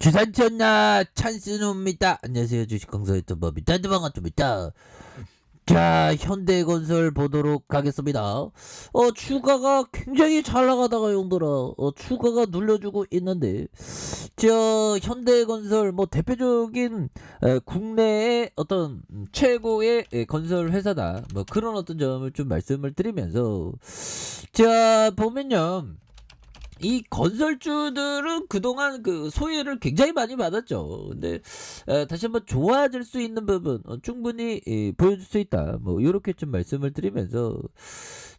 주산전나 찬스노입니다. 안녕하세요. 주식강사 유튜버 미타드 반갑습니다. 자, 현대건설 보도록 하겠습니다. 추가가 굉장히 잘 나가다가 용더라. 추가가 눌려주고 있는데, 현대건설 뭐 대표적인 국내의 어떤 최고의 건설 회사다. 뭐 그런 어떤 점을 좀 말씀을 드리면서, 자, 보면요. 이 건설주들은 그동안 그 소외를 굉장히 많이 받았죠. 근데 다시 한번 좋아질 수 있는 부분 충분히 보여줄 수 있다. 뭐 이렇게 좀 말씀을 드리면서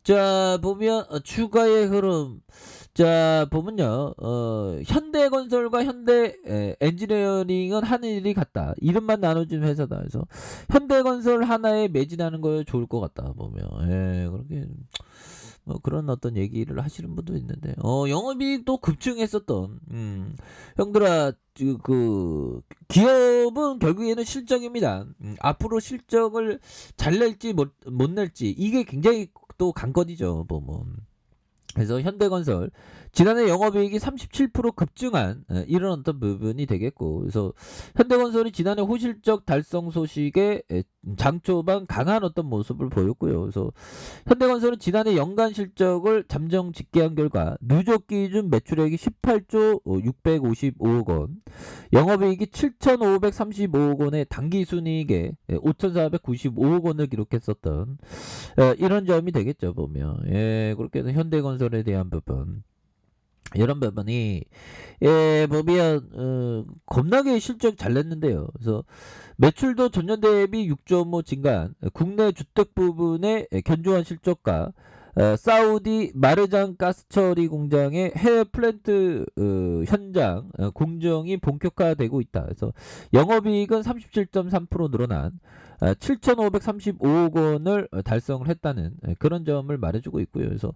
자 보면 추가의 흐름 자 보면요 현대건설과 현대 엔지니어링은 하는 일이 같다. 이름만 나눠준 회사다. 그래서 현대건설 하나에 매진하는 거에 좋을 것 같다 보면 그렇게 뭐 그런 어떤 얘기를 하시는 분도 있는데 영업이익도 급증했었던 형들아 그 기업은 결국에는 실적입니다. 앞으로 실적을 잘 낼지 못 낼지 이게 굉장히 또 관건이죠. 뭐. 그래서 현대건설 지난해 영업이익이 37% 급증한 이런 어떤 부분이 되겠고, 그래서 현대건설이 지난해 호실적 달성 소식에 장초반 강한 어떤 모습을 보였고요. 그래서 현대건설은 지난해 연간 실적을 잠정 집계한 결과 누적 기준 매출액이 18조 655억 원, 영업이익이 7,535억 원의 당기순이익에 5,495억 원을 기록했었던 이런 점이 되겠죠 보면. 그렇게 해서 현대건설에 대한 부분 이런 부분이 보면 겁나게 실적 잘 냈는데요. 그래서 매출도 전년 대비 6.5 증가한 국내 주택 부분의 견조한 실적과 사우디 마르장 가스처리 공장의 해외 플랜트 현장 공정이 본격화되고 있다. 그래서 영업이익은 37.3% 늘어난 7,535억 원을 달성을 했다는 그런 점을 말해주고 있고요. 그래서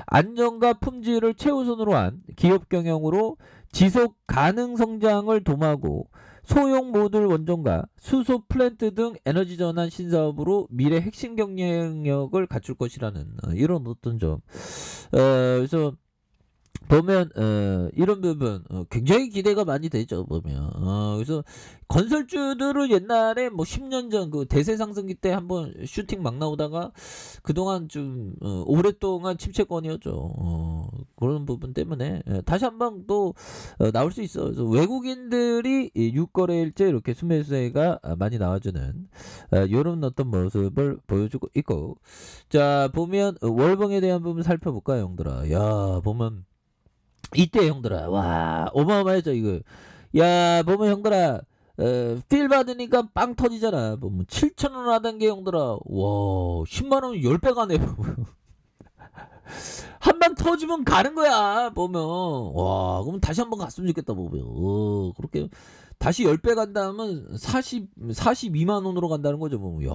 안정과 품질을 최우선으로 한 기업 경영으로 지속 가능 성장을 도모하고 소형 모듈 원전과 수소 플랜트 등 에너지 전환 신사업으로 미래 핵심 경쟁력을 갖출 것이라는 이런 어떤 점. 그래서 보면 이런 부분 굉장히 기대가 많이 되죠 보면. 그래서 건설주들은 옛날에 뭐 10년 전 그 대세 상승기 때 한번 슈팅 막 나오다가 그동안 좀 오랫동안 침체권이었죠. 그런 부분 때문에 다시 한번 또 나올 수 있어. 그래서 외국인들이 6거래일째 이렇게 수매수가 많이 나와주는 이런 어떤 모습을 보여주고 있고, 자 보면 월봉에 대한 부분 살펴볼까요 형들아. 야 보면 이때 형들아 와 어마어마해져 이거. 야 보면 형들아 필 받으니까 빵 터지잖아. 보면 7,000원 하던 게 형들아 와 10만원 10배 가네. 한 방 터지면 가는 거야 보면. 와 그럼 다시 한번 갔으면 좋겠다 보면. 그렇게 다시 10배 간다면 42만원으로 간다는 거죠 보면. 야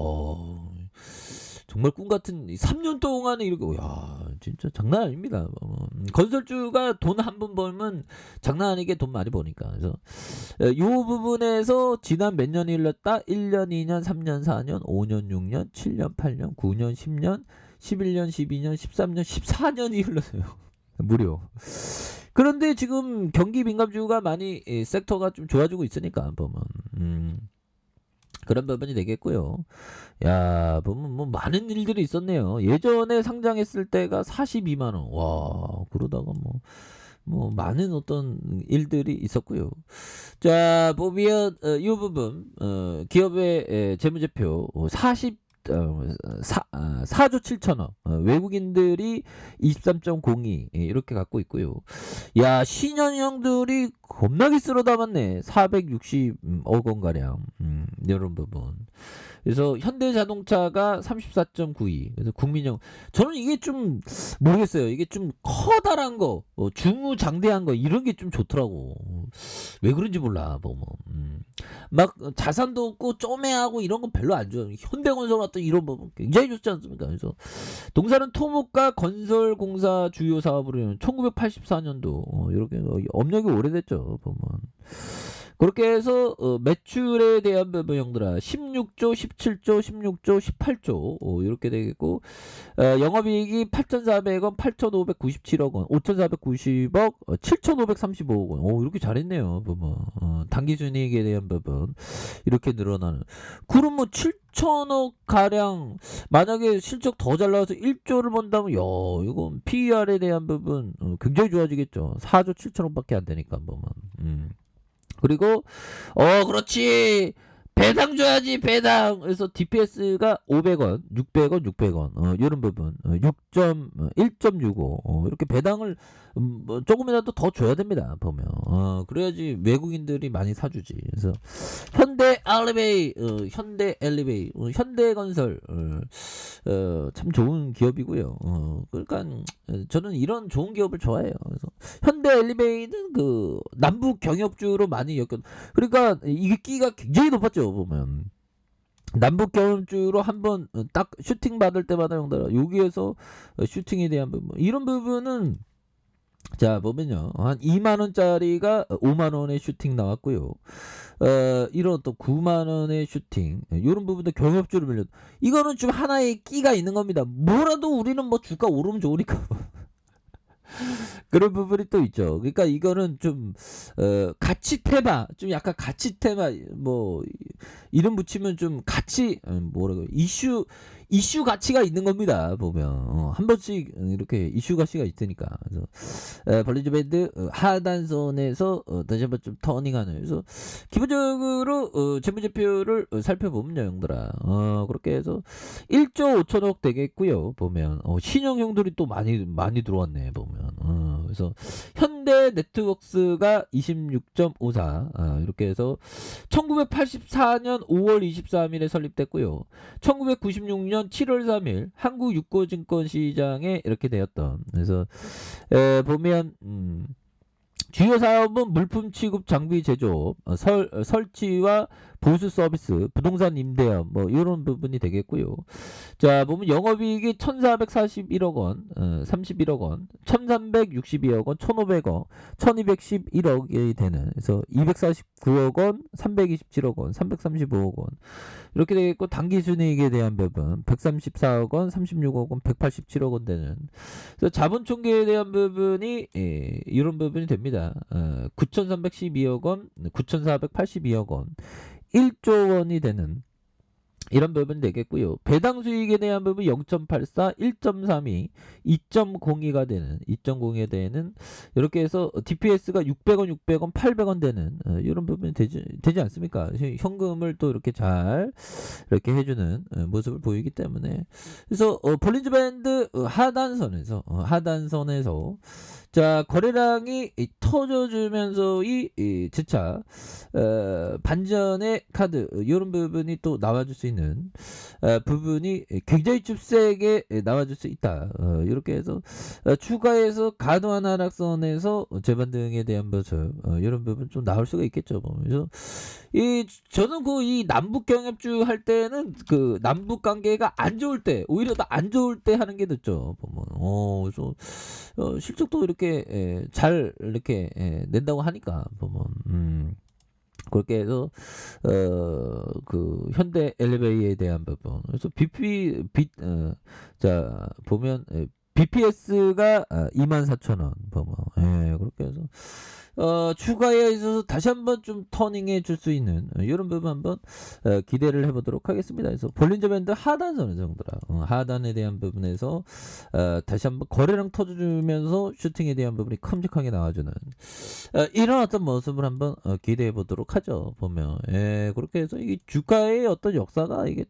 정말 꿈같은 3년 동안에 이렇게 야 진짜 장난 아닙니다. 건설주가 돈 한 번 벌면 장난 아니게 돈 많이 버니까. 그래서 요 부분에서 지난 몇 년이 흘렀다. 1년 2년 3년 4년 5년 6년 7년 8년 9년 10년 11년 12년 13년 14년이 흘렀어요. 무려. 그런데 지금 경기 민감주가 많이 섹터가 좀 좋아지고 있으니까 보면 그런 부분이 되겠고요. 야 보면 뭐 많은 일들이 있었네요. 예전에 상장했을 때가 42만원. 와 그러다가 뭐 많은 어떤 일들이 있었고요. 자 보면 이 부분 기업의 재무제표 4조 7천억 외국인들이 23.02 이렇게 갖고 있고요. 야 신현형들이 겁나게 쓸어 담았네. 460억 원가량 이런 부분. 그래서 현대자동차가 34.92. 그래서 국민형 저는 이게 좀 모르겠어요. 이게 좀 커다란 거 중우장대한 거 이런 게 좀 좋더라고. 왜 그런지 몰라 보면. 막 자산도 없고 쪼매하고 이런 건 별로 안 좋아요. 현대건설 같은 이런 부분 굉장히 좋지 않습니까? 그래서 동사는 토목과 건설공사 주요 사업으로 1984년도 이렇게 업력이 오래됐죠 보면. 그렇게 해서 매출에 대한 부분 형들아 16조, 17조, 16조, 18조 이렇게 되겠고 영업이익이 8,400원, 8,597억 원, 5,490억, 7,535억 원. 이렇게 잘했네요. 보면 당기순이익에 대한 부분 이렇게 늘어나는. 그럼 뭐 7천억 가량 만약에 실적 더 잘 나와서 1조를 번다면 야 이건 PER에 대한 부분 굉장히 좋아지겠죠. 4조 7천억밖에 안 되니까 보면. 그리고 그렇지 배당 줘야지 배당. 그래서 DPS가 500원 600원 600원 이런 부분 1.65 이렇게 배당을 뭐 조금이라도 더 줘야 됩니다 보면. 그래야지 외국인들이 많이 사주지. 그래서 현대 엘리베이 현대건설 참 좋은 기업이고요. 그러니까 저는 이런 좋은 기업을 좋아해요. 그래서 현대엘리베이는 그 남북 경협주로 많이 그러니까 이게 끼가 굉장히 높았죠 보면. 남북 경협주로 한번 딱 슈팅 받을 때마다 형들 여기에서 슈팅에 대한 부분 이런 부분은 자 보면요 한 2만원짜리가 5만원의 슈팅 나왔고요. 이런 또 9만원의 슈팅 이런 부분도 경협주를 밀려 이거는 좀 하나의 끼가 있는 겁니다. 뭐라도 우리는 뭐 주가 오르면 좋으니까 그런 부분이 또 있죠. 그러니까 이거는 좀 가치 테마 좀 약간 가치 테마 뭐 이름 붙이면 좀 가치 뭐라고 이슈 가치가 있는 겁니다. 보면 한 번씩 이렇게 이슈 가치가 있으니까. 그래서 벌리즈 밴드 하단선에서 다시 한번 좀 터닝하는. 그래서 기본적으로 재무제표를 살펴보면요 형들아 그렇게 해서 1조 5천억 되겠고요 보면. 신용형들이 또 많이 들어왔네 보면. 그래서 현대 네트워크스가 26.54 이렇게 해서 1984년 5월 23일에 설립됐고요. 1996년 7월 3일 한국 유가증권시장에 이렇게 되었던. 그래서 보면 주요 사업은 물품 취급 장비 제조 설치와 보수 서비스 부동산 임대업 뭐 이런 부분이 되겠고요. 자 보면 영업이익이 1441억 원 31억 원 1362억 원 1500억 1211억이 되는. 그래서 249억 원 327억 원 335억 원 이렇게 되겠고 당기순이익에 대한 부분 134억 원 36억 원 187억 원 되는. 그래서 자본총계에 대한 부분이 이런 부분이 됩니다. 9,312억 원 9,482억 원 1조 원이 되는 이런 부분이 되겠고요. 배당 수익에 대한 부분 0.84, 1.32, 2.02가 되는 2.02에 되는 이렇게 해서 DPS가 600원, 600원, 800원 되는 이런 부분이 되지 않습니까? 현금을 또 이렇게 잘 이렇게 해주는 모습을 보이기 때문에. 그래서 볼린저 밴드 하단선에서 자 거래량이 터져주면서 이 재차 반전의 카드 이런 부분이 또 나와줄 수 있는 부분이 굉장히 좀 세게 나와줄 수 있다. 이렇게 해서 추가해서 과도한 하락선에서 재반등에 대한 모습 이런 부분 좀 나올 수가 있겠죠. 그래서 저는 이 남북 경협주 할 때는 그 남북 관계가 안 좋을 때 오히려 더 안 좋을 때 하는 게 낫죠. 보면 그래서 실적도 이렇게 잘 이렇게 낸다고 하니까 보면 그렇게 해서 그 현대 엘리베이에 대한 부분. 그래서 자 보면 BPS가 24,000원 보면 그렇게 해서 추가에 있어서 다시 한번 좀 터닝해 줄 수 있는 이런 부분 한번 기대를 해보도록 하겠습니다. 그래서 볼린저 밴드 하단선의 정도라 하단에 대한 부분에서 다시 한번 거래량 터주면서 슈팅에 대한 부분이 큼직하게 나와주는 이런 어떤 모습을 한번 기대해 보도록 하죠. 보면 그렇게 해서 이 주가의 어떤 역사가 이게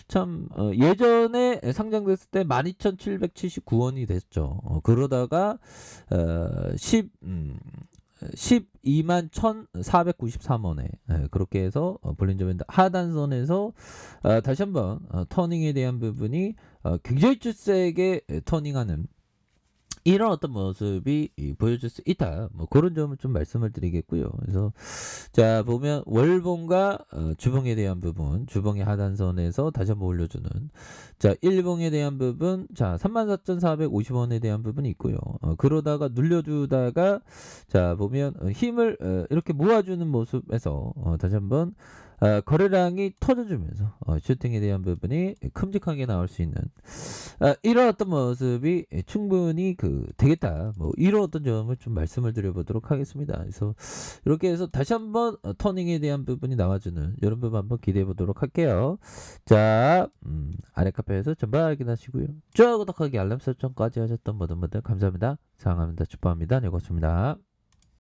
참 예전에 상장됐을 때 12,779원이 됐죠. 그러다가 12만 1,493원에 그렇게 해서 볼린저 밴드 하단선에서 다시 한번 터닝에 대한 부분이 굉장히 세게 터닝하는 이런 어떤 모습이 보여줄 수 있다. 뭐 그런 점을 좀 말씀을 드리겠고요. 그래서 자 보면 월봉과 주봉에 대한 부분, 주봉의 하단선에서 다시 한번 올려주는 자 일봉에 대한 부분, 자 34,450원에 대한 부분이 있고요. 그러다가 눌려주다가 자 보면 힘을 이렇게 모아주는 모습에서 다시 한번 거래량이 터져주면서 슈팅에 대한 부분이 큼직하게 나올 수 있는 이런 어떤 모습이 충분히 되겠다. 뭐 이런 어떤 점을 좀 말씀을 드려보도록 하겠습니다. 그래서 이렇게 해서 다시 한번 터닝에 대한 부분이 나와주는 이런 부분 한번 기대해 보도록 할게요. 자, 아래 카페에서 전부 확인하시고요. 좋아요, 구독하기, 알람 설정까지 하셨던 모든 분들 감사합니다. 사랑합니다. 축복합니다. 네, 고맙습니다.